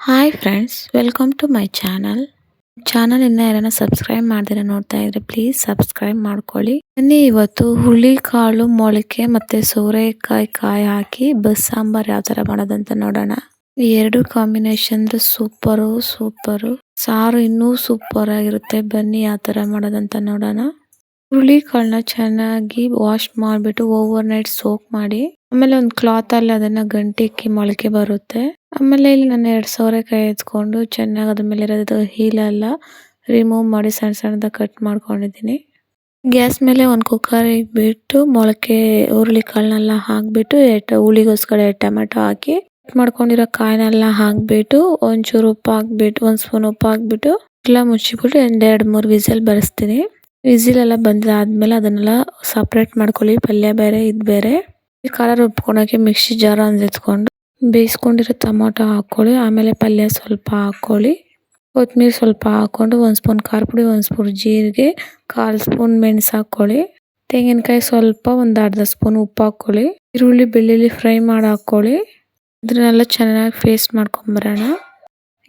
Hi friends, welcome to my channel. ಇನ್ನ ಯಾರನ್ನ subscribe ಮಾಡ್ದಿರ ನೋಡ್ತಾ ಇದ್ರೆ ಪ್ಲೀಸ್ ಸಬ್ಸ್ಕ್ರೈಬ್ ಮಾಡ್ಕೊಳ್ಳಿ. ಬನ್ನಿ ಇವತ್ತು ಹುಳಿ ಕಾಳು ಮೊಳಕೆ ಮತ್ತೆ ಸೋರೆಕಾಯಿ ಕಾಯಿ ಹಾಕಿ ಬಸ್ ಸಾಂಬಾರ್ ಯಾವ ತರ ಮಾಡೋದಂತ ನೋಡೋಣ. ಈ ಎರಡು ಕಾಂಬಿನೇಷನ್ ಸೂಪರು. ಸಾರು ಇನ್ನೂ ಸೂಪರ್ ಆಗಿರುತ್ತೆ. ಬನ್ನಿ ಯಾವ ತರ ಮಾಡೋದಂತ ನೋಡೋಣ. ಹುಳಿ ಕಾಳನ್ನ ಚೆನ್ನಾಗಿ ವಾಶ್ ಮಾಡಿಬಿಟ್ಟು ಓವರ್ ನೈಟ್ ಸೋಕ್ ಮಾಡಿ, ಆಮೇಲೆ ಒಂದು ಕ್ಲಾತ್ ಅಲ್ಲಿ ಅದನ್ನ ಗಂಟಿಕ್ಕಿ ಮೊಳಕೆ ಬರುತ್ತೆ. ಆಮೇಲೆ ಇಲ್ಲಿ ನಾನು 2 ಸೋರೆಕಾಯಿ ಎತ್ಕೊಂಡು ಚೆನ್ನಾಗಿ ಅದ್ರ ಮೇಲೆ ಇರೋದು ಹೀಲೆಲ್ಲ ರಿಮೂವ್ ಮಾಡಿ ಸಣ್ಣ ಸಣ್ಣದಾಗಿ ಕಟ್ ಮಾಡ್ಕೊಂಡಿದ್ದೀನಿ. ಗ್ಯಾಸ್ ಮೇಲೆ ಒಂದು ಕುಕ್ಕರ್ ಇಟ್ಬಿಟ್ಟು ಮೊಳಕೆ ಹುರುಳಿ ಕಾಳನ್ನೆಲ್ಲ ಹಾಕ್ಬಿಟ್ಟು ಹುಳಿಗೋಸ್ಕರ 2 ಟೊಮೆಟೊ ಹಾಕಿ ಕಟ್ ಮಾಡ್ಕೊಂಡಿರೋ ಕಾಯಿನೆಲ್ಲ ಹಾಕ್ಬಿಟ್ಟು ಒಂಚೂರು ಉಪ್ಪು ಹಾಕ್ಬಿಟ್ಟು 1 ಸ್ಪೂನ್ ಉಪ್ಪು ಹಾಕ್ಬಿಟ್ಟು ಎಲ್ಲ ಮುಚ್ಚಿಬಿಟ್ಟು 2-3 ವಿಸಿಲ್ ಬರೆಸ್ತೀನಿ. ವಿಸಿಲ್ ಎಲ್ಲ ಬಂದಾದ್ಮೇಲೆ ಅದನ್ನೆಲ್ಲ ಸಪ್ರೇಟ್ ಮಾಡ್ಕೊಳ್ಳಿ. ಪಲ್ಯ ಬೇರೆ ಇದು ಬೇರೆ. ಖಾರ ರುಬ್ಕೊಳಕ್ಕೆ ಮಿಕ್ಸಿ ಜಾರ್ ಒಂದು ಎತ್ಕೊಂಡು ಬೇಯಿಸ್ಕೊಂಡಿರೋ ಟೊಮೊಟೊ ಹಾಕ್ಕೊಳ್ಳಿ. ಆಮೇಲೆ ಪಲ್ಯ ಸ್ವಲ್ಪ ಹಾಕ್ಕೊಳ್ಳಿ. ಕೊತ್ತಂಬರಿ ಸ್ವಲ್ಪ ಹಾಕ್ಕೊಂಡು 1 ಸ್ಪೂನ್ ಖಾರ ಪುಡಿ, 1 ಸ್ಪೂನ್ ಜೀರಿಗೆ, 1/4 ಸ್ಪೂನ್ ಮೆಣಸು ಹಾಕ್ಕೊಳ್ಳಿ. ತೆಂಗಿನಕಾಯಿ ಸ್ವಲ್ಪ ಒಂದು ಅರ್ಧ ಸ್ಪೂನ್ ಉಪ್ಪು ಹಾಕ್ಕೊಳ್ಳಿ. ಈರುಳ್ಳಿ ಬೆಳ್ಳುಳ್ಳಿ ಫ್ರೈ ಮಾಡಿ ಹಾಕ್ಕೊಳ್ಳಿ. ಇದನ್ನೆಲ್ಲ ಚೆನ್ನಾಗಿ ಪೇಸ್ಟ್ ಮಾಡ್ಕೊಂಬರೋಣ.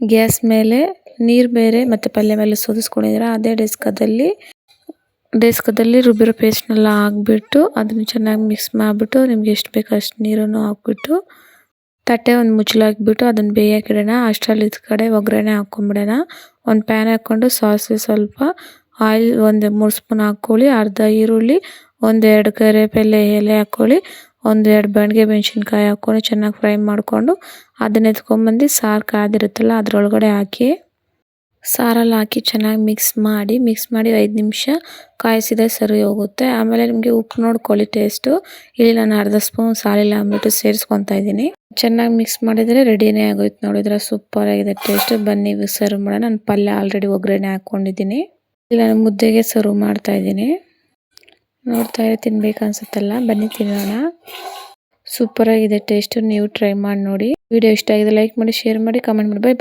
ಗ್ಯಾಸ್ ಮೇಲೆ ನೀರು ಬೇರೆ ಮತ್ತು ಪಲ್ಯ ಮೇಲೆ ಸೋದಿಸ್ಕೊಂಡಿದ್ರೆ ಅದೇ ಡೆಸ್ಕದಲ್ಲಿ ರುಬ್ಬಿರೋ ಪೇಸ್ಟ್ನೆಲ್ಲ ಹಾಕ್ಬಿಟ್ಟು ಅದನ್ನು ಚೆನ್ನಾಗಿ ಮಿಕ್ಸ್ ಮಾಡಿಬಿಟ್ಟು ನಿಮ್ಗೆ ಎಷ್ಟು ಬೇಕು ಅಷ್ಟು ನೀರನ್ನು ಹಾಕ್ಬಿಟ್ಟು ತಟ್ಟೆ ಒಂದು ಮುಚ್ಚಳ ಹಾಕ್ಬಿಟ್ಟು ಅದನ್ನು ಬೇಯಕ್ಕಿಡೋಣ. ಅಷ್ಟರಲ್ಲಿ ಈ ಕಡೆ ಒಗ್ಗರಣೆ ಹಾಕ್ಕೊಂಬಿಡೋಣ. ಒಂದು ಪ್ಯಾನ್ ಹಾಕ್ಕೊಂಡು ಸಾಸಿವೆ ಸ್ವಲ್ಪ ಆಯಿಲ್ 1-3 ಸ್ಪೂನ್ ಹಾಕ್ಕೊಳ್ಳಿ. ಅರ್ಧ ಈರುಳ್ಳಿ, 1-2 ಕರಿಬೇಳೆ ಎಲೆ ಹಾಕ್ಕೊಳ್ಳಿ. 1-2 ಬ್ಯಾಡಗಿ ಮೆಣಸಿನ್ಕಾಯಿ ಹಾಕ್ಕೊಂಡು ಚೆನ್ನಾಗಿ ಫ್ರೈ ಮಾಡಿಕೊಂಡು ಅದನ್ನ ಎತ್ಕೊಂಡ್ಬಂದು ಸಾರು ಕಾದಿರುತ್ತಲ್ಲ ಅದರೊಳಗಡೆ ಹಾಕಿ ಸಾರಲ್ಲಿ ಹಾಕಿ ಚೆನ್ನಾಗಿ ಮಿಕ್ಸ್ ಮಾಡಿ 5 ನಿಮಿಷ ಕಾಯಿಸಿದ್ರೆ ಸರಿ ಹೋಗುತ್ತೆ. ಆಮೇಲೆ ನಿಮಗೆ ಉಪ್ಪು ನೋಡ್ಕೊಳ್ಳಿ ಟೇಸ್ಟು. ಇಲ್ಲಿ ನಾನು ಅರ್ಧ ಸ್ಪೂನ್ ಸಾಲಿಲ್ಲ ಅಂದ್ಬಿಟ್ಟು ಸೇರಿಸ್ಕೊತಾ ಇದ್ದೀನಿ. ಚೆನ್ನಾಗಿ ಮಿಕ್ಸ್ ಮಾಡಿದರೆ ರೆಡಿನೇ ಆಗೋಯ್ತು. ನೋಡಿದ್ರೆ ಸೂಪರ್ ಆಗಿದೆ ಟೇಸ್ಟ್. ಬನ್ನಿ ಸರ್ವ್ ಮಾಡೋಣ. ನಾನು ಪಲ್ಯ ಆಲ್ರೆಡಿ ಒಗ್ಗರಣೆ ಹಾಕ್ಕೊಂಡಿದ್ದೀನಿ. ಇಲ್ಲಿ ನಾನು ಮುದ್ದೆಗೆ ಸರ್ವ್ ಮಾಡ್ತಾ ಇದ್ದೀನಿ. ನೋಡ್ತಾ ತಿನ್ಬೇಕು ಅನ್ಸುತ್ತಲ್ಲ, ಬನ್ನಿ ತಿನ್ನೋಣ. ಸೂಪರ್ ಆಗಿದೆ ಟೇಸ್ಟ್. ನೀವು ಟ್ರೈ ಮಾಡಿ ನೋಡಿ. ವಿಡಿಯೋ ಇಷ್ಟ ಆಗಿದೆ ಲೈಕ್ ಮಾಡಿ, ಶೇರ್ ಮಾಡಿ, ಕಮೆಂಟ್ ಮಾಡಿ. ಬೈ.